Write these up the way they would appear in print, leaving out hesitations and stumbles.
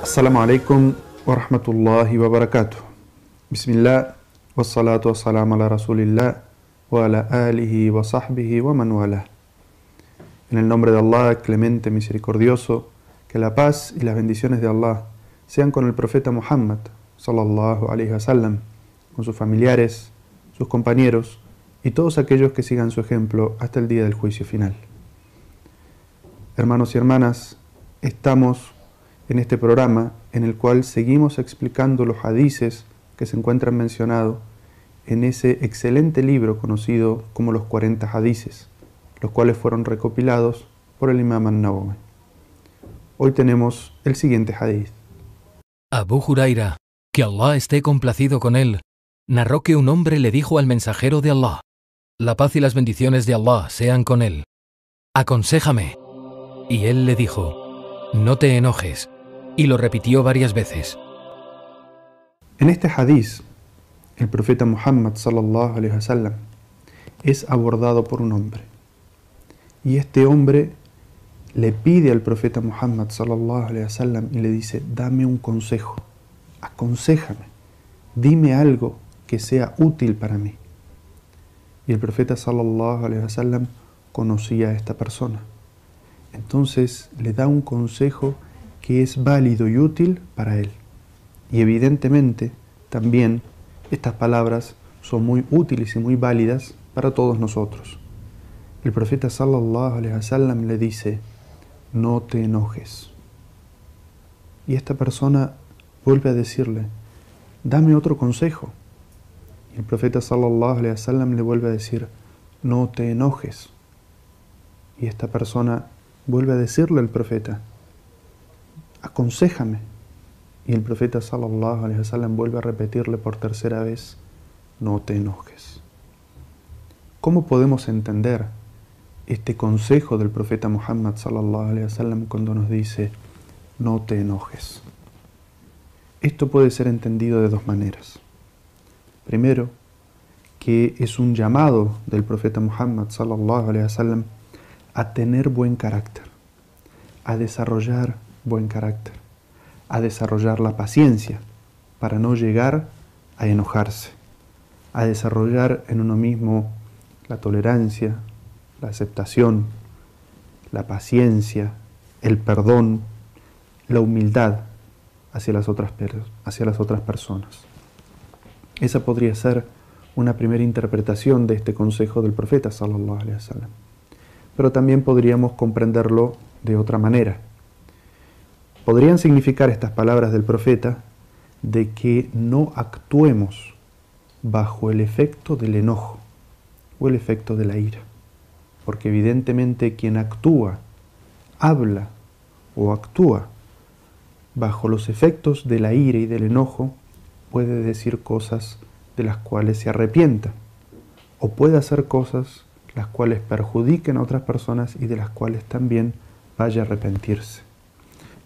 Assalamu alaikum wa rahmatullahi wa barakatuh. Bismillah, wassalatu wassalamu ala rasulillah wa ala alihi wa sahbihi wa man wala. En el nombre de Allah, clemente, misericordioso, que la paz y las bendiciones de Allah sean con el profeta Muhammad, sallallahu alaihi wasallam, con sus familiares, sus compañeros y todos aquellos que sigan su ejemplo hasta el día del juicio final. Hermanos y hermanas, estamos en este programa en el cual seguimos explicando los hadices que se encuentran mencionados en ese excelente libro conocido como los 40 hadices, los cuales fueron recopilados por el Imam An-Nawawi. Hoy tenemos el siguiente hadith. Abu Huraira, que Allah esté complacido con él, narró que un hombre le dijo al mensajero de Allah: la paz y las bendiciones de Allah sean con él. Aconséjame. Y él le dijo: no te enojes. Y lo repitió varias veces. En este hadith, el profeta Muhammad sallallahu alaihi wasallam es abordado por un hombre. Y este hombre le pide al profeta Muhammad sallallahu alaihi wasallam y le dice: dame un consejo, aconséjame, dime algo que sea útil para mí. Y el profeta sallallahu alaihi wasallam conocía a esta persona. Entonces le da un consejo que es válido y útil para él. Y evidentemente también estas palabras son muy útiles y muy válidas para todos nosotros. El profeta sallallahu alaihi wasallam le dice: no te enojes. Y esta persona vuelve a decirle: dame otro consejo. Y el profeta sallallahu alaihi wasallam le vuelve a decir: no te enojes. Y esta persona vuelve a decirle al profeta: aconséjame. Y el profeta sallallahu alaihi wasallam vuelve a repetirle por tercera vez: no te enojes. ¿Cómo podemos entender este consejo del profeta Muhammad sallallahu alaihi wasallam cuando nos dice: no te enojes? Esto puede ser entendido de dos maneras. Primero, que es un llamado del profeta Muhammad sallallahu alaihi wasallam a tener buen carácter, a desarrollar buen carácter, a desarrollar la paciencia para no llegar a enojarse, a desarrollar en uno mismo la tolerancia, la aceptación, la paciencia, el perdón, la humildad hacia las otras personas. Esa podría ser una primera interpretación de este consejo del profeta sallallahu alaihi wasallam. Pero también podríamos comprenderlo de otra manera. Podrían significar estas palabras del profeta de que no actuemos bajo el efecto del enojo o el efecto de la ira. Porque evidentemente quien actúa, habla o actúa bajo los efectos de la ira y del enojo puede decir cosas de las cuales se arrepienta o puede hacer cosas las cuales perjudiquen a otras personas y de las cuales también vaya a arrepentirse.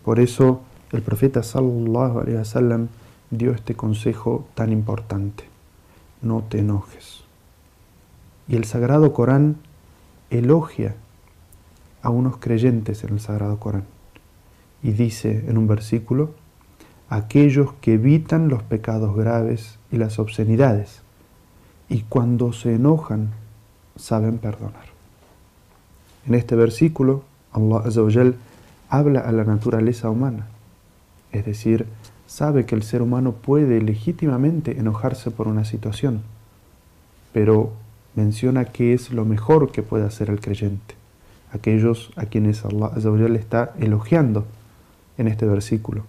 Por eso el profeta sallallahu alaihi wasallam dio este consejo tan importante: no te enojes. Y el Sagrado Corán elogia a unos creyentes en el Sagrado Corán y dice en un versículo: aquellos que evitan los pecados graves y las obscenidades y cuando se enojan saben perdonar. En este versículo Allah Azza wa Jal habla a la naturaleza humana, es decir, sabe que el ser humano puede legítimamente enojarse por una situación, pero menciona que es lo mejor que puede hacer el creyente, aquellos a quienes Allah Azza wa Jal está elogiando en este versículo.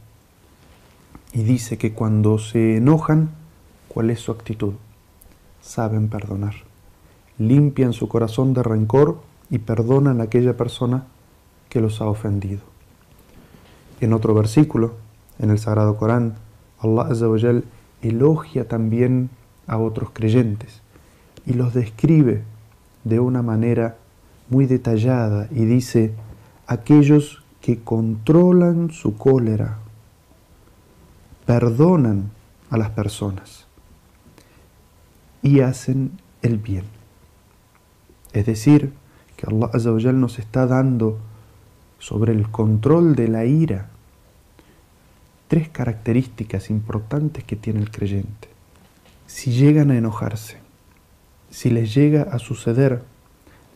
Y dice que cuando se enojan, ¿cuál es su actitud? Saben perdonar, limpian su corazón de rencor y perdonan a aquella persona que los ha ofendido. En otro versículo, en el Sagrado Corán, Allah Azza wa Jal elogia también a otros creyentes y los describe de una manera muy detallada y dice: aquellos que controlan su cólera, perdonan a las personas y hacen el bien. Es decir, que Allah Azza wa Jal nos está dando sobre el control de la ira tres características importantes que tiene el creyente. Si llegan a enojarse, si les llega a suceder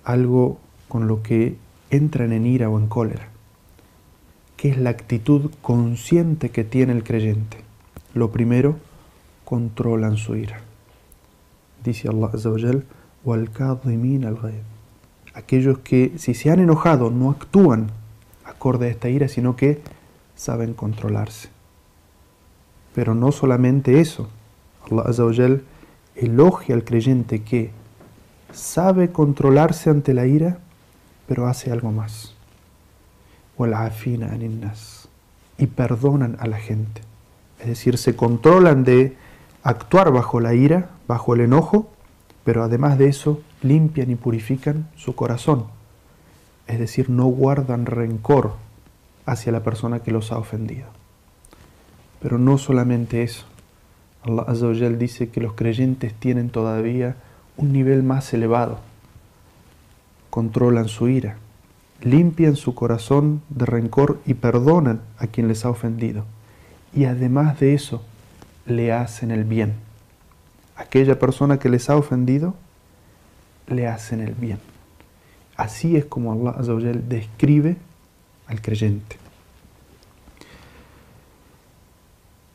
algo con lo que entran en ira o en cólera, ¿qué es la actitud consciente que tiene el creyente? Lo primero, controlan su ira. Dice Allah Azza wa Jal, وَالْكَاظِمِينَ الْغَيْظَ. Aquellos que, si se han enojado, no actúan acorde a esta ira, sino que saben controlarse. Pero no solamente eso, Allah Azza wa Jal elogia al creyente que sabe controlarse ante la ira, pero hace algo más. وَالْعَافِينَ عَنِ النَّاسِ. Y perdonan a la gente. Es decir, se controlan de actuar bajo la ira, bajo el enojo, pero además de eso, limpian y purifican su corazón. Es decir, no guardan rencor hacia la persona que los ha ofendido. Pero no solamente eso. Allah Azza wa Jal dice que los creyentes tienen todavía un nivel más elevado. Controlan su ira, limpian su corazón de rencor y perdonan a quien les ha ofendido. Y además de eso, le hacen el bien. Aquella persona que les ha ofendido, le hacen el bien. Así es como Allah Azza wa Jal describe al creyente.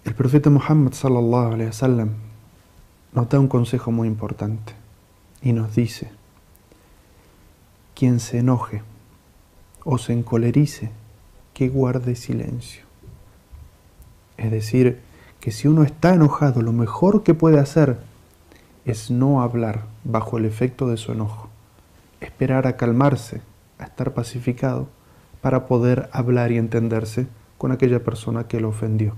El profeta Muhammad sallallahu alaihi wasallam nos da un consejo muy importante y nos dice: quien se enoje o se encolerice, que guarde silencio. Es decir, que si uno está enojado, lo mejor que puede hacer es no hablar bajo el efecto de su enojo, esperar a calmarse, a estar pacificado, para poder hablar y entenderse con aquella persona que lo ofendió.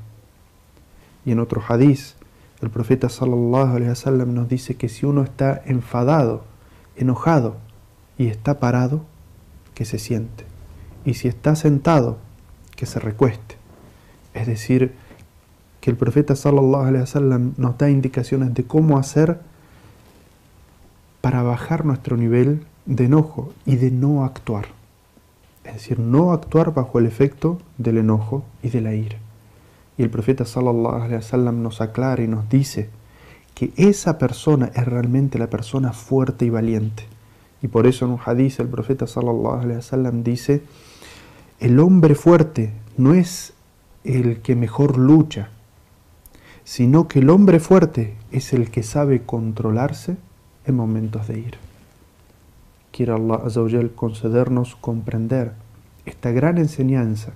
Y en otro hadiz, el profeta sallallahu alaihi wasallam nos dice que si uno está enfadado, enojado y está parado, que se siente. Y si está sentado, que se recueste. Es decir, que el profeta sallallahu alaihi wasallam nos da indicaciones de cómo hacer para bajar nuestro nivel de enojo y de no actuar. Es decir, no actuar bajo el efecto del enojo y de la ira. Y el profeta sallallahu alaihi wasallam nos aclara y nos dice que esa persona es realmente la persona fuerte y valiente. Y por eso en un hadiz el profeta sallallahu alaihi wasallam dice: el hombre fuerte no es el que mejor lucha, sino que el hombre fuerte es el que sabe controlarse en momentos de ira. Quiera Allah Azza wa Jal concedernos comprender esta gran enseñanza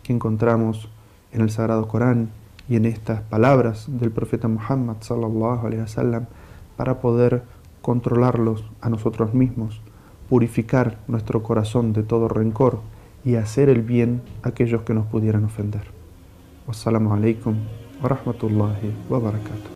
que encontramos en el Sagrado Corán y en estas palabras del profeta Muhammad sallallahu alaihi wasallam, para poder controlarlos a nosotros mismos, purificar nuestro corazón de todo rencor y hacer el bien a aquellos que nos pudieran ofender. Wassalamu alaikum wa rahmatullahi wa barakatuh.